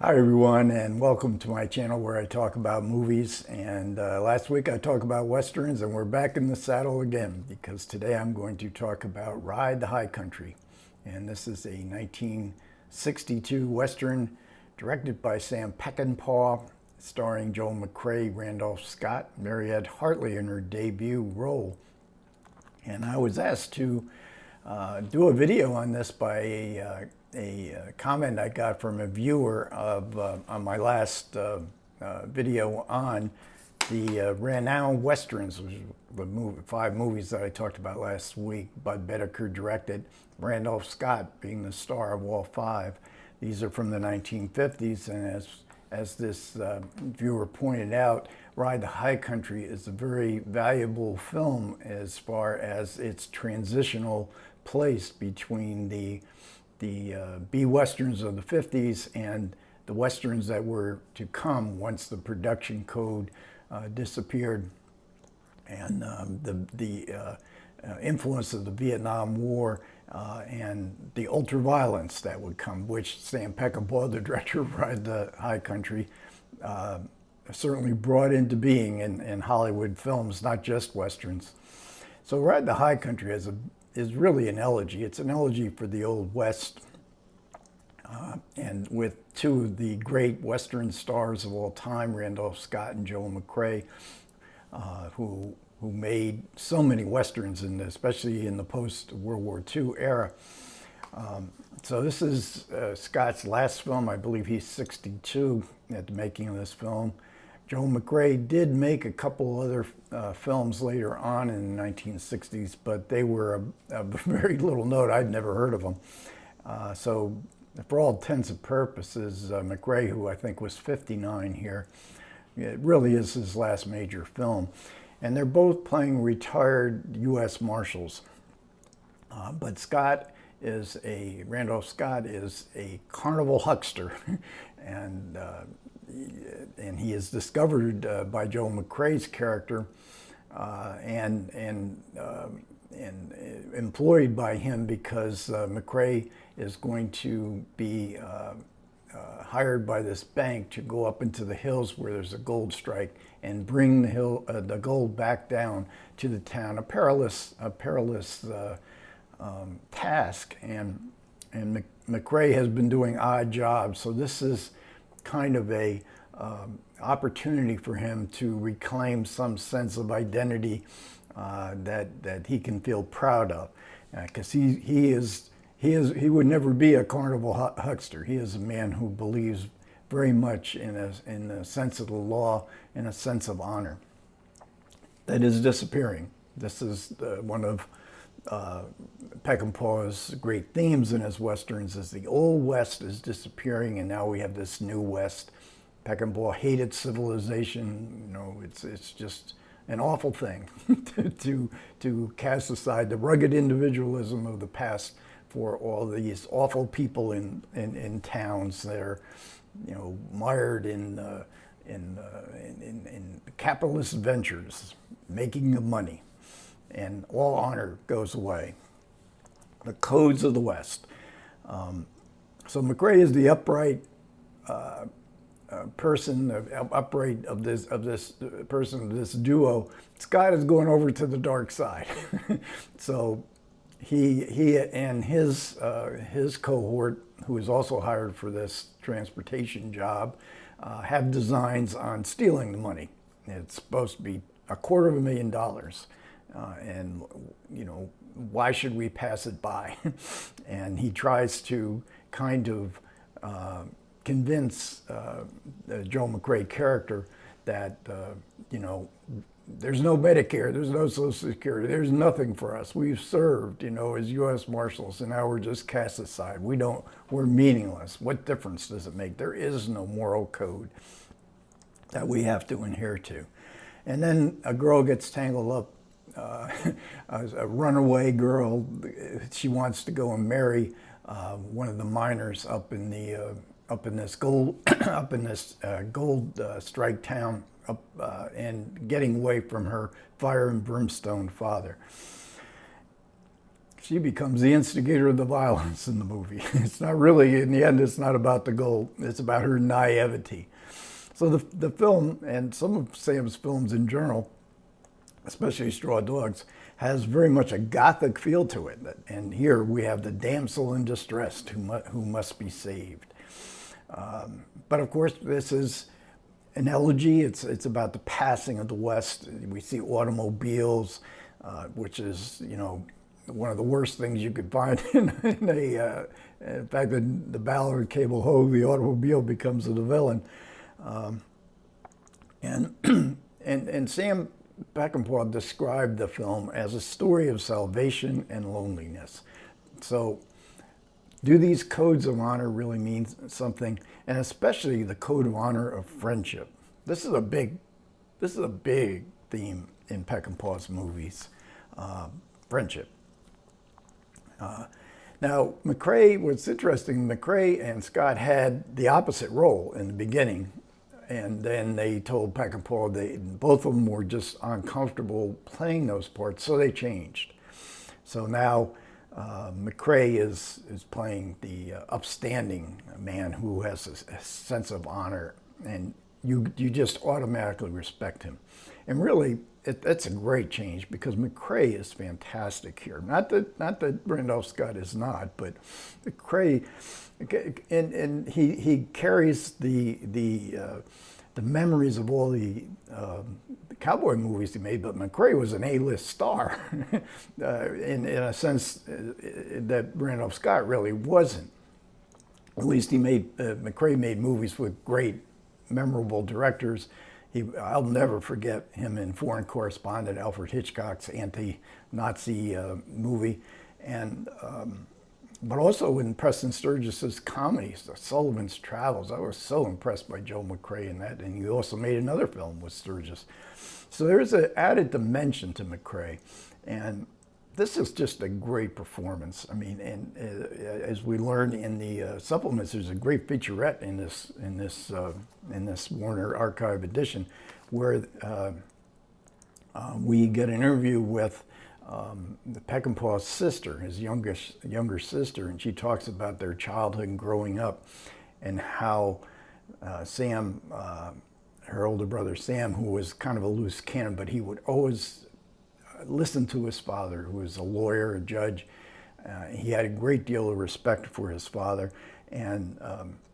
Hi everyone, and welcome to my channel where I talk about movies. And last week I talked about westerns, and we're back in the saddle again because today I'm going to talk about Ride the High Country. And this is a 1962 western directed by Sam Peckinpah, starring Joel McCrea, Randolph Scott, Mariette Hartley in her debut role. And I was asked to do a video on this by a comment I got from a viewer of on my last video on the renowned westerns, which were the 5 movies that I talked about last week. Bud Bedecker directed, Randolph Scott being the star of all 5. These are from the 1950s, and as this viewer pointed out, Ride the High Country is a very valuable film as far as its transitional place between the B-westerns of the 50s and the westerns that were to come once the production code disappeared, and the influence of the Vietnam War and the ultraviolence that would come, which Sam Peckinpah, the director of Ride the High Country, certainly brought into being in Hollywood films, not just westerns. So Ride the High Country is really an elegy. It's an elegy for the Old West, and with 2 of the great western stars of all time, Randolph Scott and Joel McCrea, who made so many westerns, especially in the post-World War II era. So this is Scott's last film. I believe he's 62 at the making of this film. Joel McCrea did make a couple other films later on in the 1960s, but they were a very little note. I'd never heard of them. So for all intents and purposes, McCrea, who I think was 59 here, it really is his last major film. And they're both playing retired U.S. Marshals. But Randolph Scott is a carnival huckster, and he is discovered by Joel McCrea's character and employed by him because McCrea is going to be hired by this bank to go up into the hills where there's a gold strike and bring the gold back down to the town. A perilous task, and McCrea has been doing odd jobs, so this is kind of a opportunity for him to reclaim some sense of identity that he can feel proud of, because he would never be a carnival huckster. He is a man who believes very much in a sense of the law, in a sense of honor that is disappearing. This is one of Peckinpah's great themes in his westerns, is the Old West is disappearing, and now we have this new West. Peckinpah hated civilization. It's just an awful thing to cast aside the rugged individualism of the past for all these awful people in towns that are, mired in capitalist ventures, making of money, and all honor goes away. The codes of the West. So McCrea is the upright person, upright of this duo. Scott is going over to the dark side. So he and his cohort, who is also hired for this transportation job, have designs on stealing the money. It's supposed to be $250,000, and why should we pass it by? And he tries to kind of convince the Joel McCrea character that there's no Medicare, there's no Social Security, there's nothing for us. We've served, as U.S. Marshals, and now we're just cast aside. We're meaningless. What difference does it make? There is no moral code that we have to adhere to. And then a girl gets tangled up, a runaway girl. She wants to go and marry one of the miners up in this gold strike town, and getting away from her fire and brimstone father. she becomes the instigator of the violence in the movie. It's not really, in the end, it's not about the goal. It's about her naivety. So the film, and some of Sam's films in general, especially Straw Dogs, has very much a gothic feel to it. And here we have the damsel in distress who must be saved. But of course, this is an elegy. It's about the passing of the West. We see automobiles, which is, you know, one of the worst things you could find in fact, the Ballard Cable Ho, the automobile becomes the villain. And Sam Peckinpah described the film as a story of salvation and loneliness. So, do these codes of honor really mean something? And especially the code of honor of friendship. This is a big theme in Peckinpah's movies, friendship. Now, McCrea, what's interesting, McCrea and Scott had the opposite role in the beginning. And then they told Peckinpah both of them were just uncomfortable playing those parts, so they changed. So now McCrea is playing the upstanding man who has a sense of honor, and you just automatically respect him. And really, that's a great change because McCrea is fantastic here. Not that Randolph Scott is not, but McCrea, and he carries the memories of all the cowboy movies he made, but McCrea was an A-list star in a sense that Randolph Scott really wasn't. At least McCrea made movies with great, memorable directors. I'll never forget him in Foreign Correspondent, Alfred Hitchcock's anti-Nazi movie, and but also in Preston Sturges's comedies, The Sullivan's Travels. I was so impressed by Joe McCrea in that, and he also made another film with Sturgis. So there's an added dimension to McCrea, and this is just a great performance. I mean, and as we learned in the supplements, there's a great featurette in this Warner Archive edition, where we get an interview with Peckinpah's sister, his younger sister, and she talks about their childhood and growing up, and how Sam, her older brother Sam, who was kind of a loose cannon, but he would always listen to his father, who was a lawyer, a judge. He had a great deal of respect for his father, and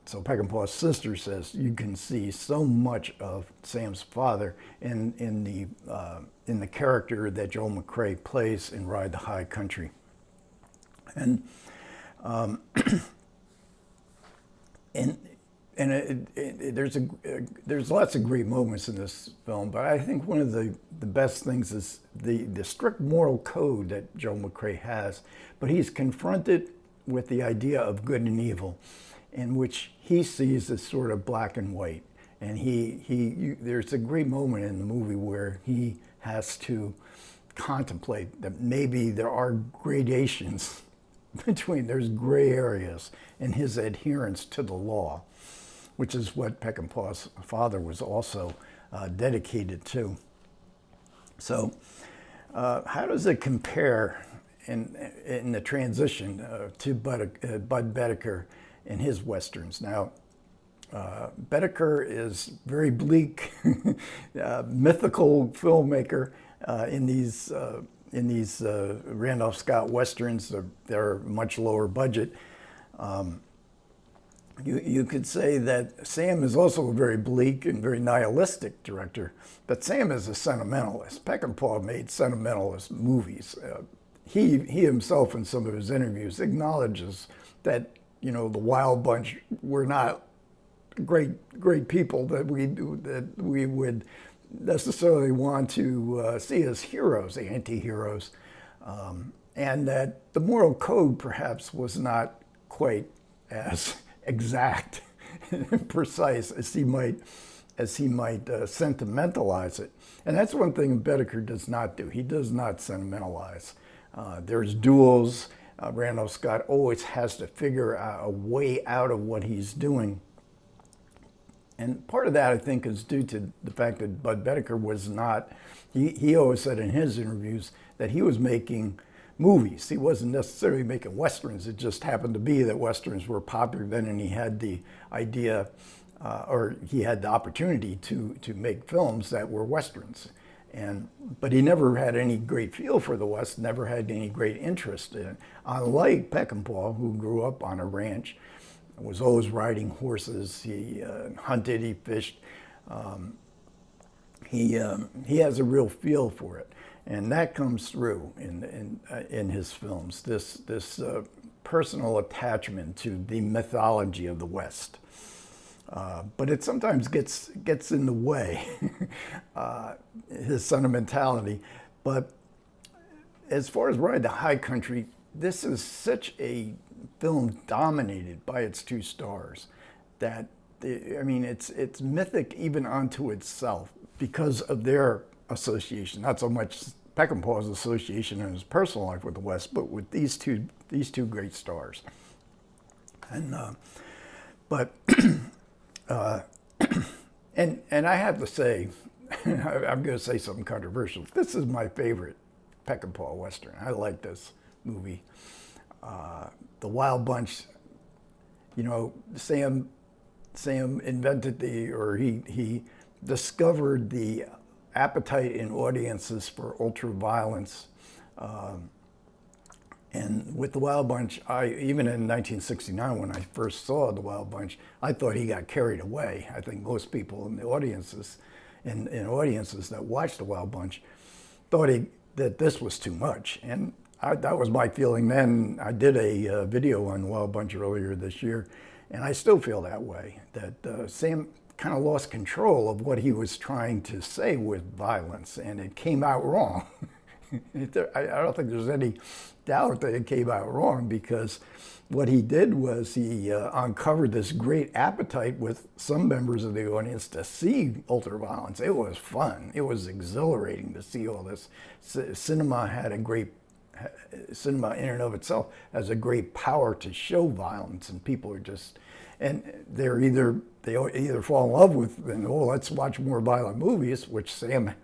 so Peckinpah's sister says you can see so much of Sam's father in the character that Joel McCrea plays in Ride the High Country. And there's lots of great moments in this film, but I think one of the best things is the strict moral code that Joel McCrea has, but he's confronted with the idea of good and evil, in which he sees as sort of black and white. And there's a great moment in the movie where he has to contemplate that maybe there are gradations there's gray areas in his adherence to the law, which is what Peckinpah's father was also dedicated to. So how does it compare in the transition to Bud Boetticher in his Westerns? Now, Boetticher is very bleak, mythical filmmaker in these Randolph Scott Westerns. They're much lower budget. You could say that Sam is also a very bleak and very nihilistic director, but Sam is a sentimentalist. Peckinpah made sentimentalist movies. He himself, in some of his interviews, acknowledges that, you know, the Wild Bunch were not great people that we would necessarily want to see as heroes, anti-heroes, and that the moral code perhaps was not quite as exact and precise as he might sentimentalize it. And that's one thing Boetticher does not do. He does not sentimentalize. There's duels. Randolph Scott always has to figure out a way out of what he's doing. And part of that, I think, is due to the fact that Bud Boetticher was not, he always said in his interviews that he was making movies. He wasn't necessarily making Westerns. It just happened to be that Westerns were popular then, and he had the idea, or he had the opportunity to make films that were Westerns. But he never had any great feel for the West, never had any great interest in it. Unlike Peckinpah, who grew up on a ranch, was always riding horses, he hunted, he fished. He has a real feel for it, and that comes through in his films. This personal attachment to the mythology of the West. But it sometimes gets in the way, his sentimentality. But as far as Ride the High Country, this is such a film dominated by its two stars that, I mean, it's mythic even unto itself because of their association. Not so much Peckinpah's association in his personal life with the West, but with these two great stars. And and I have to say, I'm going to say something controversial. This is my favorite Peckinpah Western. I like this movie. The Wild Bunch, you know, Sam invented he discovered the appetite in audiences for ultra-violence. And with the Wild Bunch, even in 1969, when I first saw the Wild Bunch, I thought he got carried away. I think most people in the audiences, in audiences that watched the Wild Bunch, thought that this was too much. And that was my feeling then. I did a video on the Wild Bunch earlier this year, and I still feel that way, that Sam kind of lost control of what he was trying to say with violence, and it came out wrong. I don't think there's any doubt that it came out wrong, because what he did was he uncovered this great appetite with some members of the audience to see ultraviolence. It was fun. It was exhilarating to see all this. Cinema in and of itself has a great power to show violence, and people are just, and they either fall in love with, and oh, let's watch more violent movies, which Sam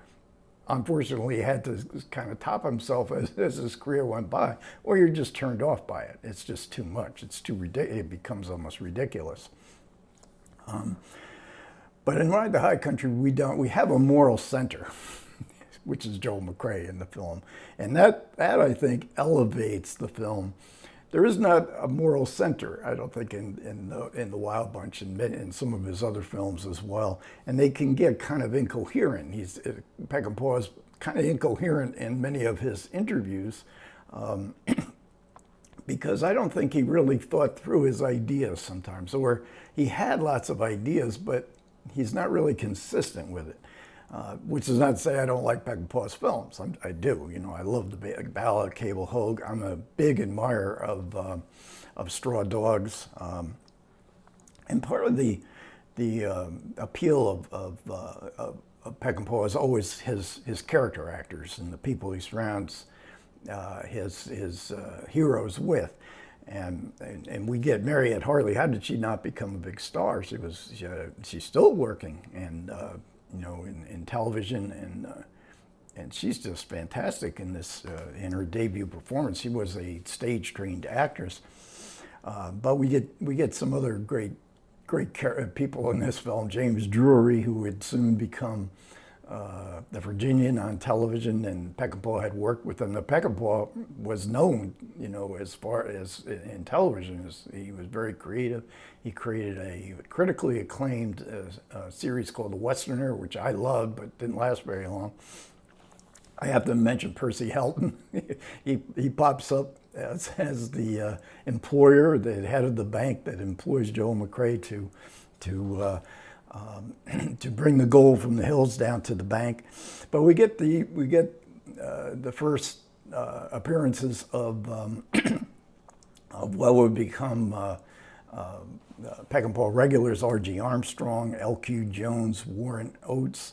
unfortunately had to kind of top himself as his career went by, or you're just turned off by it. It's just too much. It's too ridiculous. It becomes almost ridiculous. But in Ride the High Country, we have a moral center, which is Joel McCrea in the film, and that I think elevates the film. There is not a moral center, I don't think, in the Wild Bunch and in some of his other films as well. And they can get kind of incoherent. Peckinpah is kind of incoherent in many of his interviews because I don't think he really thought through his ideas sometimes. Or he had lots of ideas, but he's not really consistent with it. Which is not to say I don't like Peckinpah's films. I do. You know, I love the Ballad of Cable Hogue. I'm a big admirer of Straw Dogs, and part of the appeal of Peckinpah is always his character actors and the people he surrounds his heroes with. And we get Mariette Hartley. How did she not become a big star? She's still working, and you know, in television, and she's just fantastic in this in her debut performance. She was a stage trained actress, but we get some other great people in this film. James Drury, who would soon become the Virginian on television, and Peckinpah had worked with him. The Peckinpah was known, you know, as far as in television, he was very creative. He created a critically acclaimed series called The Westerner, which I loved, but didn't last very long. I have to mention Percy Helton. he pops up as the employer, the head of the bank that employs Joel McCrea to bring the gold from the hills down to the bank. But we get the first appearances of what would become Peckinpah regulars: R.G. Armstrong, L.Q. Jones, Warren Oates.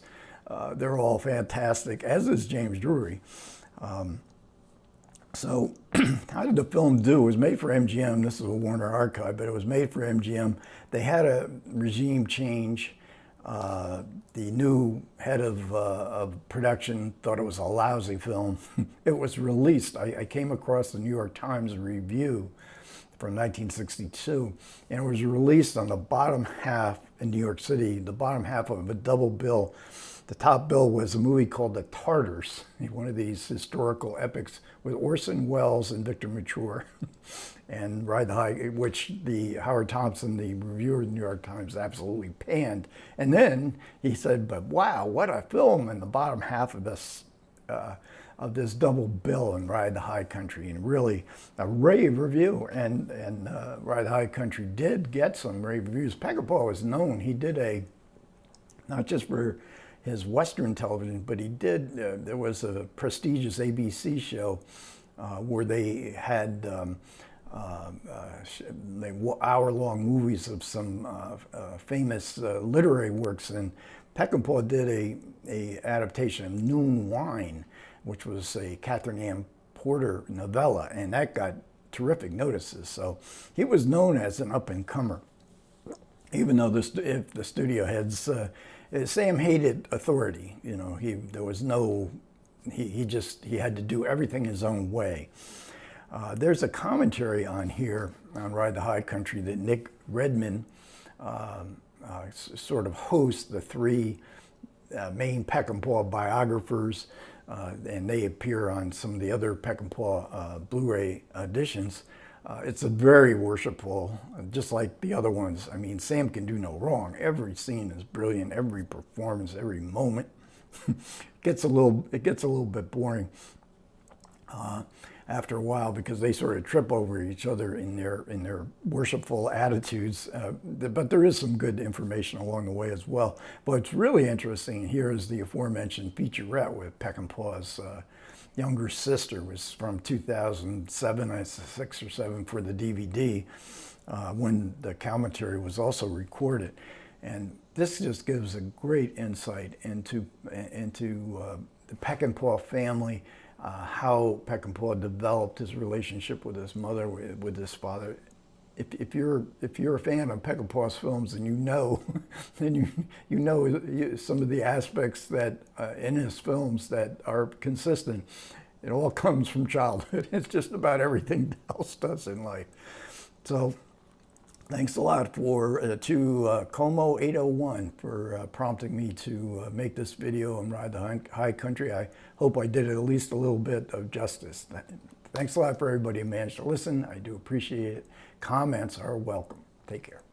They're all fantastic, as is James Drury. So how did the film do? It was made for MGM. This is a Warner archive, but it was made for MGM. They had a regime change The new head of production thought it was a lousy film. It was released. I came across the New York Times review from 1962, and it was released on the bottom half in New York City, the bottom half of a double bill. The top bill was a movie called The Tartars, one of these historical epics with Orson Welles and Victor Mature, and Ride the High, which the Howard Thompson, the reviewer of the New York Times, absolutely panned. And then he said, "But wow, what a film!" in the bottom half of this double bill and Ride the High Country, and really a rave review. And Ride the High Country did get some rave reviews. Peckinpah was known. He did not just for his Western television, but he did, there was a prestigious ABC show where they had hour-long movies of some famous literary works, and Peckinpah did a adaptation of Noon Wine, which was a Catherine Ann Porter novella, and that got terrific notices. So he was known as an up-and-comer, even though if the studio heads, Sam hated authority. You know, he had to do everything his own way. There's a commentary on here on Ride the High Country that Nick Redman sort of hosts the three main Peckinpah biographers, and they appear on some of the other Peckinpah Blu-ray editions. It's a very worshipful, just like the other ones. I mean, Sam can do no wrong. Every scene is brilliant. Every performance, every moment. It gets a little bit boring after a while, because they sort of trip over each other in their worshipful attitudes. But there is some good information along the way as well. But what's really interesting here is the aforementioned featurette with Peckinpah's younger sister. Was from 2007, I 6 or 7 for the DVD, when the commentary was also recorded. And this just gives a great insight into the Peckinpah family, how Peckinpah developed his relationship with his mother, with his father. If you're a fan of Peckinpah's films, and you know, then you know some of the aspects that in his films that are consistent. It all comes from childhood. It's just about everything else does in life. So thanks a lot to Como 801 for prompting me to make this video and Ride the High Country. I hope I did it at least a little bit of justice. Thanks a lot for everybody who managed to listen. I do appreciate it. Comments are welcome. Take care.